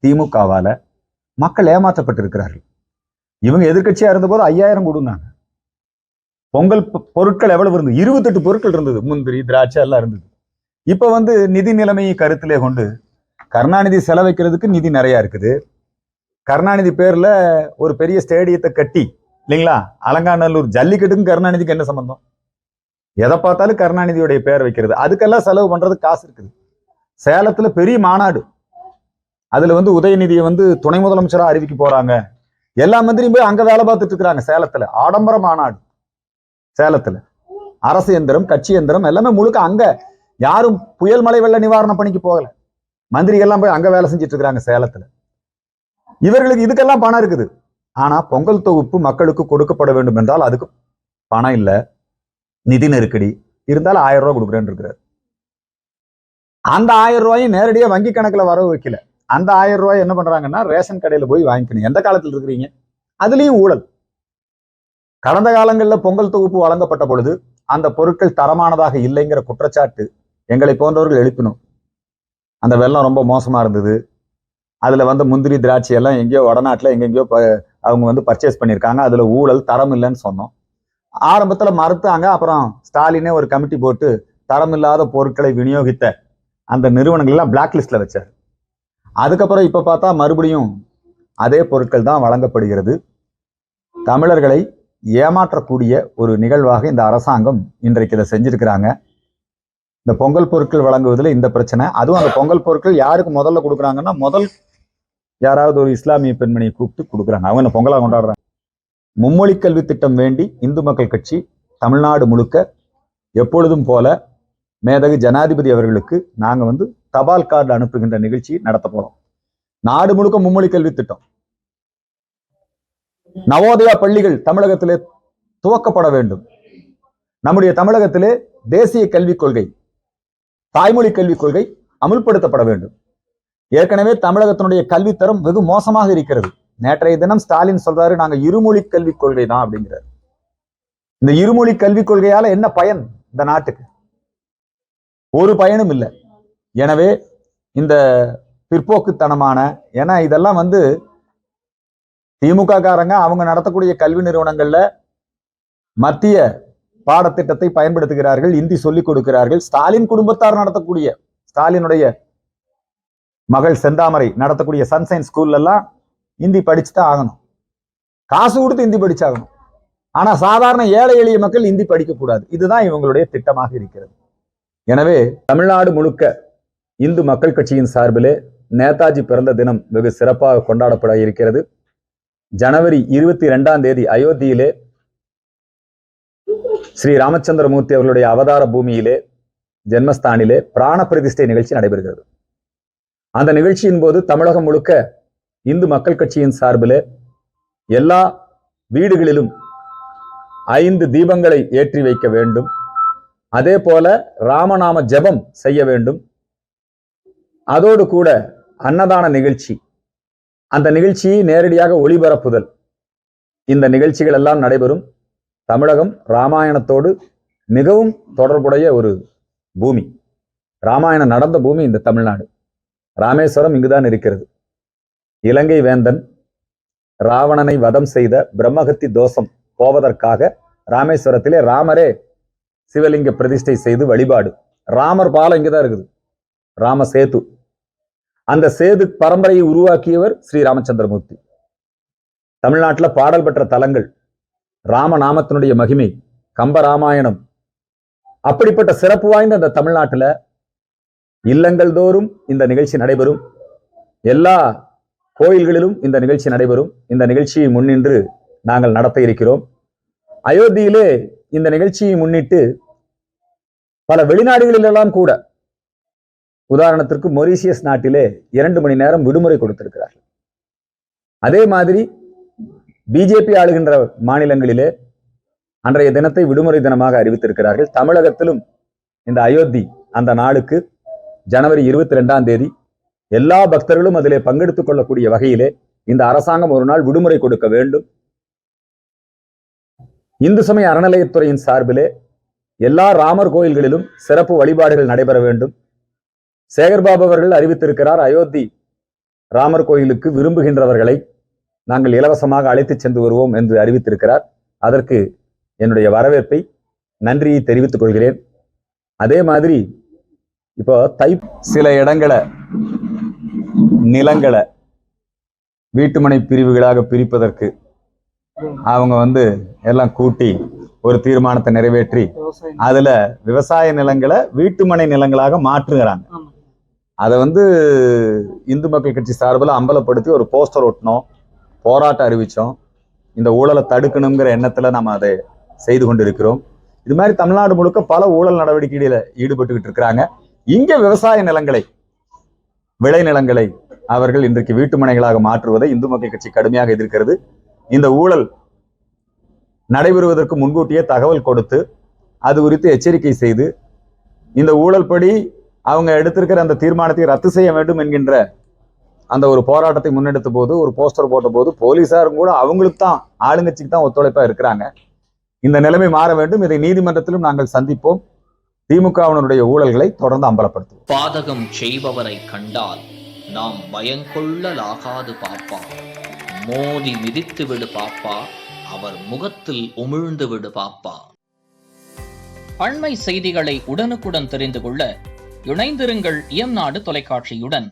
திமுகவால மக்கள் ஏமாற்றப்பட்டிருக்கிறார்கள். இவங்க எதிர்கட்சியா இருந்தபோது 5000 கொடுந்தாங்க. பொங்கல் பொருட்கள் எவ்வளவு இருந்தது? 28 பொருட்கள் இருந்தது. முந்திரி, திராட்சை எல்லாம் இருந்தது. இப்ப நிதி நிலைமையை கருத்திலே கொண்டு கருணாநிதி செலவைக்கிறதுக்கு நிதி நிறைய இருக்குது. கருணாநிதி பேர்ல ஒரு பெரிய ஸ்டேடியத்தை கட்டி இல்லைங்களா, அலங்காநல்லூர் ஜல்லிக்கட்டுக்கும் கருணாநிதிக்கு என்ன சம்பந்தம்? எதை பார்த்தாலும் கருணாநிதியுடைய பேர் வைக்கிறது. அதுக்கெல்லாம் செலவு பண்றதுக்கு காசு இருக்குது. சேலத்துல பெரிய மாநாடு, அதுல உதயநிதியை துணை முதலமைச்சரா அறிவிக்க போறாங்க. எல்லா மந்திரியும் போய் அங்க வேலை பார்த்துட்டு இருக்கிறாங்க. சேலத்துல ஆடம்பர மாநாடு. சேலத்துல அரசு எந்திரம், கட்சி எந்திரம் எல்லாமே முழுக்க அங்க. யாரும் புயல் மழை வெள்ள நிவாரண பணிக்கு போகல. மந்திரிகள்லாம் போய் அங்க வேலை செஞ்சுட்டு இருக்கிறாங்க சேலத்துல. இவர்களுக்கு இதுக்கெல்லாம் பணம் இருக்குது. ஆனா பொங்கல் தொகுப்பு மக்களுக்கு கொடுக்கப்பட வேண்டும் என்றால் அதுக்கு பணம் இல்ல, நிதி நெருக்கடி இருந்தாலும் 1000 ரூபாய் கொடுக்குறேன்னு இருக்கிறார். அந்த 1000 ரூபாயும் நேரடியா வங்கி கணக்குல வரவு வைக்கல. அந்த 1000 ரூபாய் என்ன பண்றாங்கன்னா ரேஷன் கடையில போய் வாங்கிக்கணும். எந்த காலத்தில் இருக்கிறீங்க? அதுலயும் ஊழல். கடந்த காலங்களில் பொங்கல் தொகுப்பு வழங்கப்பட்ட பொழுது அந்த பொருட்கள் தரமானதாக இல்லைங்கிற குற்றச்சாட்டு எங்களை போன்றவர்கள் எழுப்பினோம். அந்த வெள்ளம் ரொம்ப மோசமா இருந்தது. அதுல முந்திரி, திராட்சை எல்லாம் எங்கேயோ வடநாட்டுல எங்கெங்கயோ அவங்க பர்ச்சேஸ் பண்ணியிருக்காங்க. அதுல ஊழல், தரம் இல்லைன்னு சொன்னோம். ஆரம்பத்துல மறுத்தாங்க. அப்புறம் ஸ்டாலினே ஒரு கமிட்டி போட்டு தரம் இல்லாத பொருட்களை விநியோகித்த அந்த நிறுவனங்கள் எல்லாம் பிளாக் லிஸ்ட்ல வச்சார். அதுக்கப்புறம் இப்ப பார்த்தா மறுபடியும் அதே பொருட்கள் தான் வழங்கப்படுகிறது. தமிழர்களை ஏமாற்றக்கூடிய ஒரு நிகழ்வாக இந்த அரசாங்கம் இன்றைக்கு இதை செஞ்சிருக்கிறாங்க. இந்த பொங்கல் பொருட்கள் வழங்குவதில் இந்த பிரச்சனை. அதுவும் அந்த பொங்கல் பொருட்கள் யாருக்கு முதல்ல கொடுக்குறாங்கன்னா, முதல் யாராவது ஒரு இஸ்லாமிய பெண்மணியை கூப்பிட்டு கொடுக்குறாங்க. அவங்க பொங்கலா கொண்டாடுறாங்க. மும்மொழி கல்வி திட்டம் வேண்டி இந்து மக்கள் கட்சி தமிழ்நாடு முழுக்க எப்பொழுதும் போல மேதகு ஜனாதிபதி அவர்களுக்கு நாங்க தபால் கார்டு அனுப்புகின்ற நிகழ்ச்சி நடத்த போறோம். நாடு முழுக்க மும்மொழி கல்வி திட்டம். நவோதயா பள்ளிகள் தமிழகத்திலே துவக்கப்பட வேண்டும். நம்முடைய தமிழகத்திலே தேசிய கல்விக் கொள்கை, தாய்மொழி கல்விக் கொள்கை அமுல்படுத்தப்பட வேண்டும். ஏற்கனவே தமிழகத்தினுடைய கல்வித்தரம் வெகு மோசமாக இருக்கிறது. நேற்றைய தினம் ஸ்டாலின் சொல்றாரு, நாங்க இருமொழி கல்விக் கொள்கை தான் அப்படிங்கிறார். இந்த இருமொழி கல்விக் கொள்கையால என்ன பயன் இந்த நாட்டுக்கு? ஒரு பயனும் இல்லை. எனவே இந்த பிற்போக்குத்தனமான, ஏன்னா இதெல்லாம் திமுக காரங்க அவங்க நடத்தக்கூடிய கல்வி நிறுவனங்கள்ல மத்திய பாடத்திட்டத்தை பயன்படுத்துகிறார்கள், இந்தி சொல்லிக் கொடுக்கிறார்கள். ஸ்டாலின் குடும்பத்தார் நடத்தக்கூடிய, ஸ்டாலினுடைய மகள் செந்தாமரை நடத்தக்கூடிய சன்சைன் ஸ்கூல்ல எல்லாம் இந்தி படிச்சுதான் ஆகணும். காசு கொடுத்து இந்தி படிச்சாகணும். ஆனா சாதாரண ஏழை எளிய மக்கள் இந்தி படிக்க கூடாது. இதுதான் இவங்களுடைய திட்டமாக இருக்கிறது. எனவே தமிழ்நாடு முழுக்க இந்து மக்கள் கட்சியின் சார்பிலே நேதாஜி பிறந்த தினம் வெகு சிறப்பாக கொண்டாடப்பட இருக்கிறது. ஜனவரி 22ஆம் தேதி அயோத்தியிலே ஸ்ரீ ராமச்சந்திரமூர்த்தி அவர்களுடைய அவதார பூமியிலே ஜென்மஸ்தானிலே பிராண பிரதிஷ்டை நிகழ்ச்சி நடைபெறுகிறது. அந்த நிகழ்ச்சியின் போது தமிழகம் முழுக்க இந்து மக்கள் கட்சியின் சார்பிலே எல்லா வீடுகளிலும் 5 தீபங்களை ஏற்றி வைக்க வேண்டும். அதே போல ராமநாம ஜெபம் செய்ய வேண்டும். அதோடு கூட அன்னதான நிகழ்ச்சி, அந்த நிகழ்ச்சியை நேரடியாக ஒளிபரப்புதல், இந்த நிகழ்ச்சிகள் எல்லாம் நடைபெறும். தமிழகம் ராமாயணத்தோடு மிகவும் தொடர்புடைய ஒரு பூமி. ராமாயணம் நடந்த பூமி இந்த தமிழ்நாடு. ராமேஸ்வரம் இங்குதான் இருக்கிறது. இலங்கை வேந்தன் ராவணனை வதம் செய்த பிரம்மகத்தி தோஷம் போவதற்காக ராமேஸ்வரத்திலே ராமரே சிவலிங்க பிரதிஷ்டை செய்து வழிபாடு. ராமர் பாலம் இங்கதான் இருக்குது, ராம சேது. அந்த சேது பரம்பரையை உருவாக்கியவர் ஸ்ரீ ராமச்சந்திரமூர்த்தி. தமிழ்நாட்டில் பாடல் பெற்ற தலங்கள், ராமநாமத்தினுடைய மகிமை, கம்பராமாயணம், அப்படிப்பட்ட சிறப்பு வாய்ந்த அந்த தமிழ்நாட்டில் இல்லங்கள் தோறும் இந்த நிகழ்ச்சி நடைபெறும். எல்லா கோயில்களிலும் இந்த நிகழ்ச்சி நடைபெறும். இந்த நிகழ்ச்சியை முன்னின்று நாங்கள் நடத்த இருக்கிறோம். அயோத்தியிலே இந்த நிகழ்ச்சியை முன்னிட்டு பல வெளிநாடுகளிலெல்லாம் கூட, உதாரணத்திற்கு மொரீசியஸ் நாட்டிலே 2 மணி நேரம் விடுமுறை கொடுத்திருக்கிறார்கள். அதே மாதிரி பிஜேபி ஆளுகின்ற மாநிலங்களிலே அன்றைய தினத்தை விடுமுறை தினமாக அறிவித்திருக்கிறார்கள். தமிழகத்திலும் இந்த அயோத்தி அந்த நாளுக்கு ஜனவரி 22ஆம் தேதி எல்லா பக்தர்களும் அதிலே பங்கெடுத்துக் கொள்ளக்கூடிய வகையிலே இந்த அரசாங்கம் ஒரு நாள் விடுமுறை கொடுக்க வேண்டும். இந்து சமய அறநிலையத்துறையின் சார்பிலே எல்லா ராமர் கோயில்களிலும் சிறப்பு வழிபாடுகள் நடைபெற வேண்டும். சேகர்பாபு அவர்கள் அறிவித்திருக்கிறார், அயோத்தி ராமர் கோயிலுக்கு விரும்புகின்றவர்களை நாங்கள் இலவசமாக அழைத்து சென்று வருவோம் என்று அறிவித்திருக்கிறார். அதற்கு என்னுடைய வரவேற்பை, நன்றியை தெரிவித்துக் கொள்கிறேன். அதே மாதிரி இப்போ சில இடங்களை நிலங்களை வீட்டுமனை பிரிவுகளாக பிரிப்பதற்கு அவங்க எல்லாம் கூட்டி ஒரு தீர்மானத்தை நிறைவேற்றி அதுல விவசாய நிலங்களை வீட்டுமனை நிலங்களாக மாற்றுகிறாங்க. அதை இந்து மக்கள் கட்சி சார்பில் அம்பலப்படுத்தி ஒரு போஸ்டர் ஒட்டினோம், போராட்டம் அறிவிச்சோம். இந்த ஊழலை தடுக்கணுங்கிற எண்ணத்துல நம்ம அதை செய்து கொண்டிருக்கிறோம். இது மாதிரி தமிழ்நாடு முழுக்க பல ஊழல் நடவடிக்கைகளில் ஈடுபட்டுக்கிட்டு இருக்கிறாங்க. இங்க விவசாய நிலங்களை, விளை நிலங்களை அவர்கள் இன்றைக்கு வீட்டுமனைகளாக மாற்றுவதை இந்து மக்கள் கட்சி கடுமையாக எதிர்க்கிறது. இந்த ஊழல் நடைபெறுவதற்கு முன்கூட்டியே தகவல் கொடுத்து அது குறித்து எச்சரிக்கை செய்து இந்த ஊழல் படி அவங்க எடுத்திருக்கிற அந்த தீர்மானத்தை ரத்து செய்ய வேண்டும் என்கின்ற அந்த ஒரு போராட்டத்தை முன்னெடுத்த போது, ஒரு போஸ்டர் போட்ட போது போலீசாரும் கூட அவங்களுக்கு தான், ஆளுங்கட்சிக்கு தான் ஒத்துழைப்பா இருக்கிறாங்க. இந்த நிலைமை மாற வேண்டும். இதை நீதிமன்றத்திலும் நாங்கள் சந்திப்போம். திமுகவினுடைய ஊழல்களை தொடர்ந்து அம்பலப்படுத்துவோம். பாதகம் செய்பவரை கண்டால் நாம் பயங்கொள்ளலாகாது பாப்பா, மோதி மிதித்து விடு பாப்பா, அவர் முகத்தில் உமிழ்ந்து விடு பாப்பா. அண்மை செய்திகளை உடனுக்குடன் தெரிந்து கொள்ள இணைந்திருங்கள் இயம்நாடு தொலைக்காட்சியுடன்.